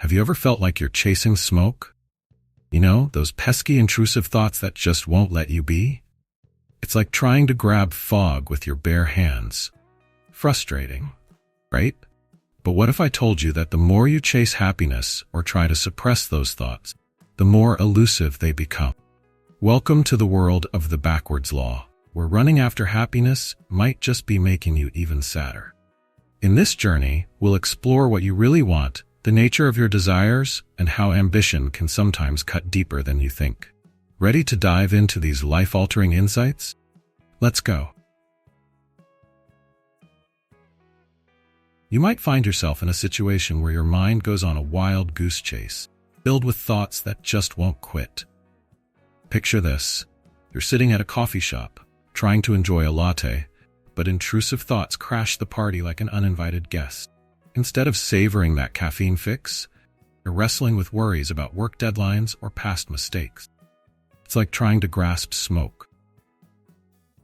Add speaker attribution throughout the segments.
Speaker 1: Have you ever felt like you're chasing smoke? You know, those pesky intrusive thoughts that just won't let you be? It's like trying to grab fog with your bare hands. Frustrating, right? But what if I told you that the more you chase happiness or try to suppress those thoughts, the more elusive they become? Welcome to the world of the backwards law, where running after happiness might just be making you even sadder. In this journey, we'll explore what you really want, the nature of your desires, and how ambition can sometimes cut deeper than you think. Ready to dive into these life-altering insights? Let's go. You might find yourself in a situation where your mind goes on a wild goose chase, filled with thoughts that just won't quit. Picture this. You're sitting at a coffee shop, trying to enjoy a latte, but intrusive thoughts crash the party like an uninvited guest. Instead of savoring that caffeine fix, you're wrestling with worries about work deadlines or past mistakes. It's like trying to grasp smoke.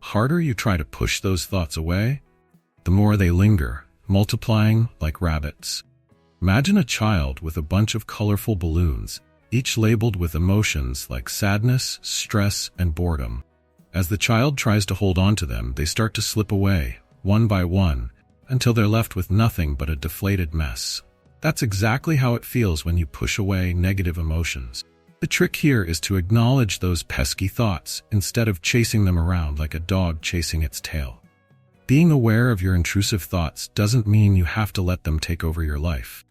Speaker 1: The harder you try to push those thoughts away, the more they linger, multiplying like rabbits. Imagine a child with a bunch of colorful balloons, each labeled with emotions like sadness, stress, and boredom. As the child tries to hold on to them, they start to slip away, one by one, until they're left with nothing but a deflated mess. That's exactly how it feels when you push away negative emotions. The trick here is to acknowledge those pesky thoughts instead of chasing them around like a dog chasing its tail. Being aware of your intrusive thoughts doesn't mean you have to let them take over your life.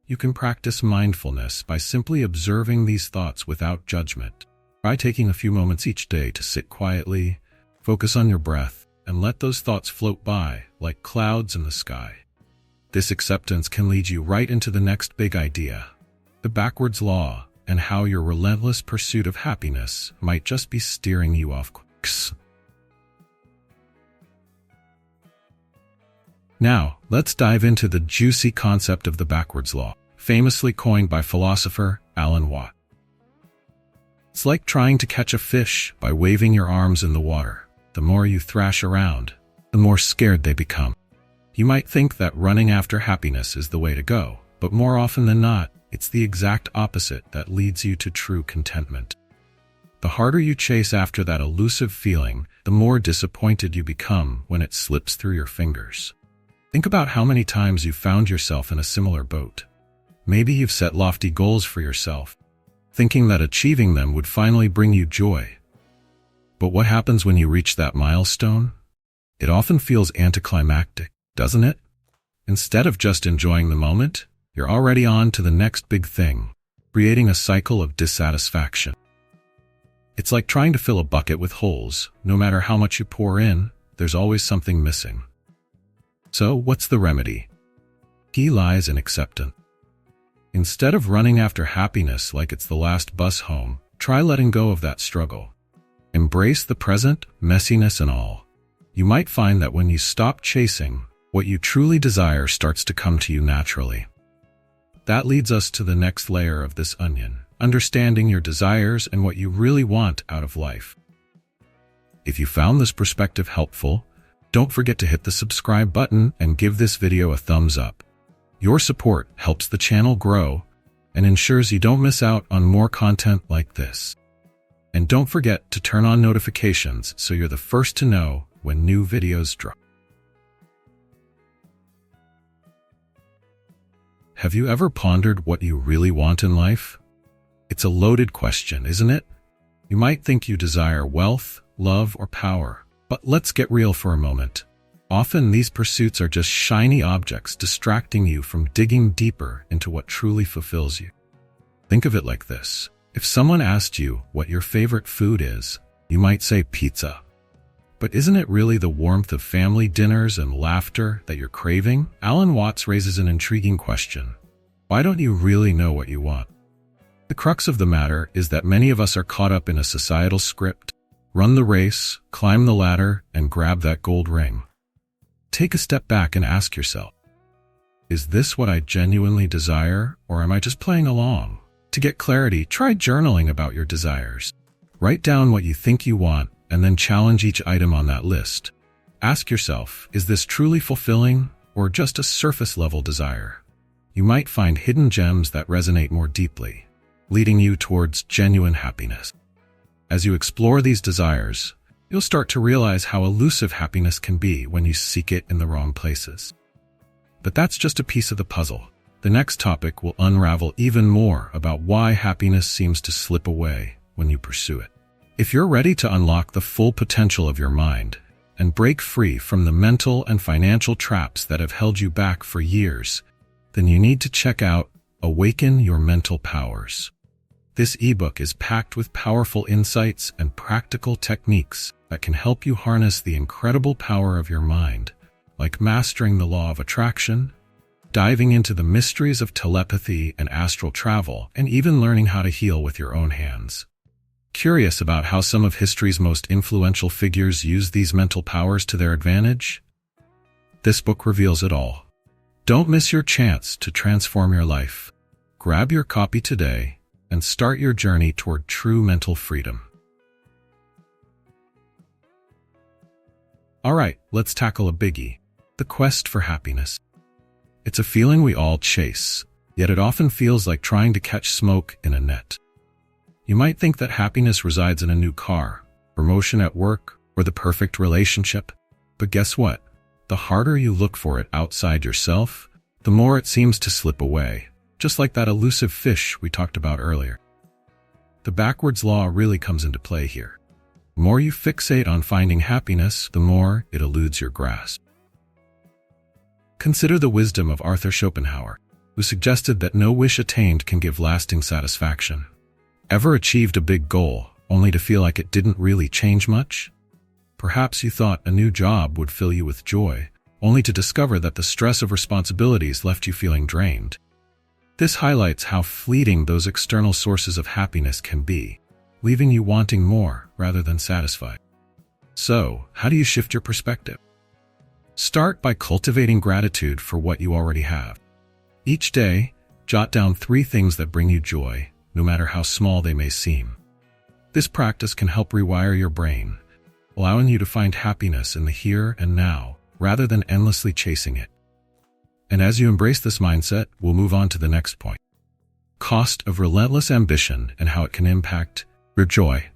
Speaker 1: You can practice mindfulness by simply observing these thoughts without judgment. Try taking a few moments each day to sit quietly, focus on your breath, and let those thoughts float by like clouds in the sky. This acceptance can lead you right into the next big idea, the backwards law, and how your relentless pursuit of happiness might just be steering you off course. Now, let's dive into the juicy concept of the backwards law, famously coined by philosopher Alan Watts. It's like trying to catch a fish by waving your arms in the water. The more you thrash around, the more scared they become. You might think that running after happiness is the way to go, but more often than not, it's the exact opposite that leads you to true contentment. The harder you chase after that elusive feeling, the more disappointed you become when it slips through your fingers. Think about how many times you've found yourself in a similar boat. Maybe you've set lofty goals for yourself, thinking that achieving them would finally bring you joy. But what happens when you reach that milestone? It often feels anticlimactic, doesn't it? Instead of just enjoying the moment, you're already on to the next big thing, creating a cycle of dissatisfaction. It's like trying to fill a bucket with holes. No matter how much you pour in, there's always something missing. So, what's the remedy? Key lies in acceptance. Instead of running after happiness like it's the last bus home, try letting go of that struggle. Embrace the present, messiness and all. You might find that when you stop chasing, what you truly desire starts to come to you naturally. That leads us to the next layer of this onion, understanding your desires and what you really want out of life. If you found this perspective helpful, don't forget to hit the subscribe button and give this video a thumbs up. Your support helps the channel grow and ensures you don't miss out on more content like this. And don't forget to turn on notifications so you're the first to know when new videos drop. Have you ever pondered what you really want in life? It's a loaded question, isn't it? You might think you desire wealth, love, or power, but let's get real for a moment. Often these pursuits are just shiny objects distracting you from digging deeper into what truly fulfills you. Think of it like this. If someone asked you what your favorite food is, you might say pizza. But isn't it really the warmth of family dinners and laughter that you're craving? Alan Watts raises an intriguing question. Why don't you really know what you want? The crux of the matter is that many of us are caught up in a societal script. Run the race, climb the ladder, and grab that gold ring. Take a step back and ask yourself, is this what I genuinely desire, or am I just playing along? To get clarity, try journaling about your desires. Write down what you think you want, and then challenge each item on that list. Ask yourself, is this truly fulfilling, or just a surface-level desire? you might find hidden gems that resonate more deeply, leading you towards genuine happiness. As you explore these desires, you'll start to realize how elusive happiness can be when you seek it in the wrong places. But that's just a piece of the puzzle. The next topic will unravel even more about why happiness seems to slip away when you pursue it. If you're ready to unlock the full potential of your mind and break free from the mental and financial traps that have held you back for years, then you need to check out Awaken Your Mental Powers. This ebook is packed with powerful insights and practical techniques that can help you harness the incredible power of your mind, like mastering the law of attraction, diving into the mysteries of telepathy and astral travel, and even learning how to heal with your own hands. Curious about how some of history's most influential figures used these mental powers to their advantage? This book reveals it all. Don't miss your chance to transform your life. Grab your copy today and start your journey toward true mental freedom. All right, let's tackle a biggie: the quest for happiness. It's a feeling we all chase, yet it often feels like trying to catch smoke in a net. You might think that happiness resides in a new car, promotion at work, or the perfect relationship. But guess what? The harder you look for it outside yourself, the more it seems to slip away, just like that elusive fish we talked about earlier. The backwards law really comes into play here. The more you fixate on finding happiness, the more it eludes your grasp. Consider the wisdom of Arthur Schopenhauer, who suggested that no wish attained can give lasting satisfaction. Ever achieved a big goal, only to feel like it didn't really change much? Perhaps you thought a new job would fill you with joy, only to discover that the stress of responsibilities left you feeling drained. This highlights how fleeting those external sources of happiness can be, leaving you wanting more rather than satisfied. So, how do you shift your perspective? Start by cultivating gratitude for what you already have. Each day, jot down 3 things that bring you joy, no matter how small they may seem. This practice can help rewire your brain, allowing you to find happiness in the here and now, rather than endlessly chasing it. And as you embrace this mindset, we'll move on to the next point: cost of relentless ambition and how it can impact your joy.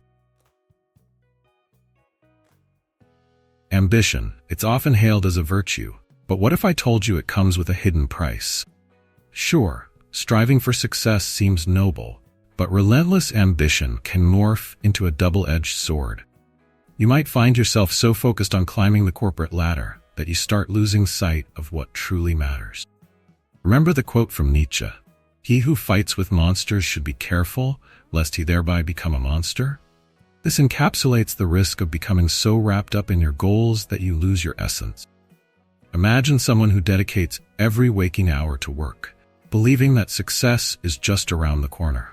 Speaker 1: Ambition, it's often hailed as a virtue, but what if I told you it comes with a hidden price? Sure, striving for success seems noble, but relentless ambition can morph into a double-edged sword. You might find yourself so focused on climbing the corporate ladder that you start losing sight of what truly matters. Remember the quote from Nietzsche: "He who fights with monsters should be careful, lest he thereby become a monster." This encapsulates the risk of becoming so wrapped up in your goals that you lose your essence. Imagine someone who dedicates every waking hour to work, believing that success is just around the corner.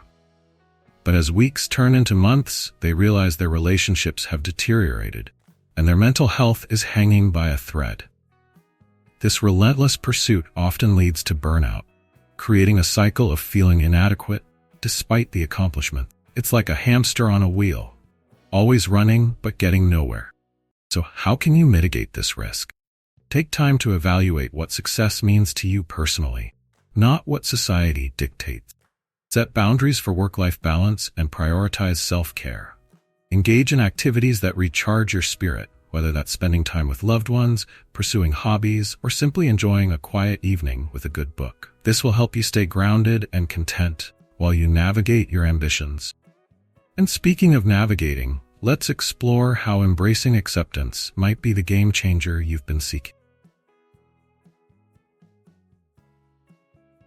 Speaker 1: But as weeks turn into months, they realize their relationships have deteriorated, and their mental health is hanging by a thread. This relentless pursuit often leads to burnout, creating a cycle of feeling inadequate despite the accomplishment. It's like a hamster on a wheel, always running but getting nowhere. So how can you mitigate this risk? Take time to evaluate what success means to you personally, not what society dictates. Set boundaries for work-life balance and prioritize self-care. Engage in activities that recharge your spirit, whether that's spending time with loved ones, pursuing hobbies, or simply enjoying a quiet evening with a good book. This will help you stay grounded and content while you navigate your ambitions. And speaking of navigating, let's explore how embracing acceptance might be the game changer you've been seeking.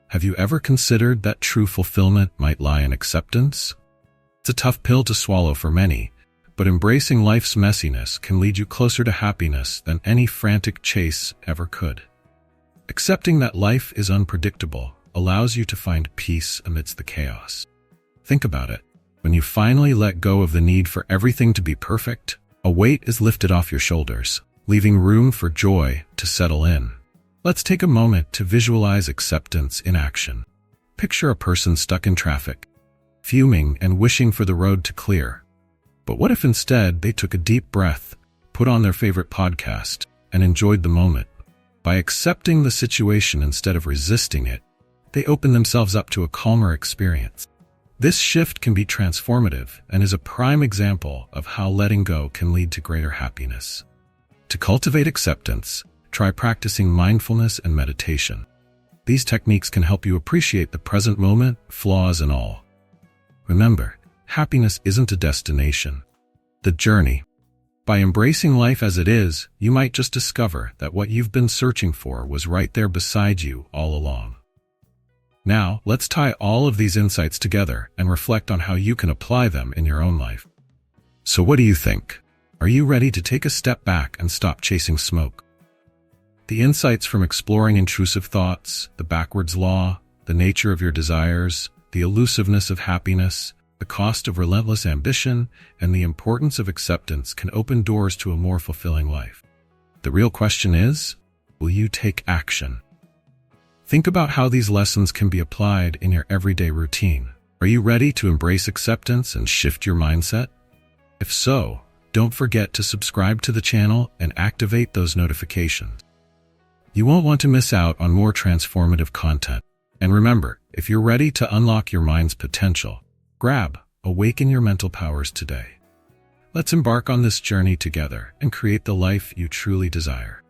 Speaker 1: Have you ever considered that true fulfillment might lie in acceptance? It's a tough pill to swallow for many, but embracing life's messiness can lead you closer to happiness than any frantic chase ever could. Accepting that life is unpredictable allows you to find peace amidst the chaos. Think about it. When you finally let go of the need for everything to be perfect, a weight is lifted off your shoulders, leaving room for joy to settle in. Let's take a moment to visualize acceptance in action. Picture a person stuck in traffic, fuming and wishing for the road to clear. But what if instead they took a deep breath, put on their favorite podcast, and enjoyed the moment? By accepting the situation instead of resisting it, they open themselves up to a calmer experience. This shift can be transformative and is a prime example of how letting go can lead to greater happiness. To cultivate acceptance, try practicing mindfulness and meditation. These techniques can help you appreciate the present moment, flaws and all. Remember, happiness isn't a destination, the journey. By embracing life as it is, you might just discover that what you've been searching for was right there beside you all along. Now, let's tie all of these insights together and reflect on how you can apply them in your own life. So what do you think? Are you ready to take a step back and stop chasing smoke? The insights from exploring intrusive thoughts, the backwards law, the nature of your desires, the elusiveness of happiness, the cost of relentless ambition, and the importance of acceptance can open doors to a more fulfilling life. The real question is, will you take action? Think about how these lessons can be applied in your everyday routine. Are you ready to embrace acceptance and shift your mindset? If so, don't forget to subscribe to the channel and activate those notifications. You won't want to miss out on more transformative content. And remember, if you're ready to unlock your mind's potential, awaken your mental powers today. Let's embark on this journey together and create the life you truly desire.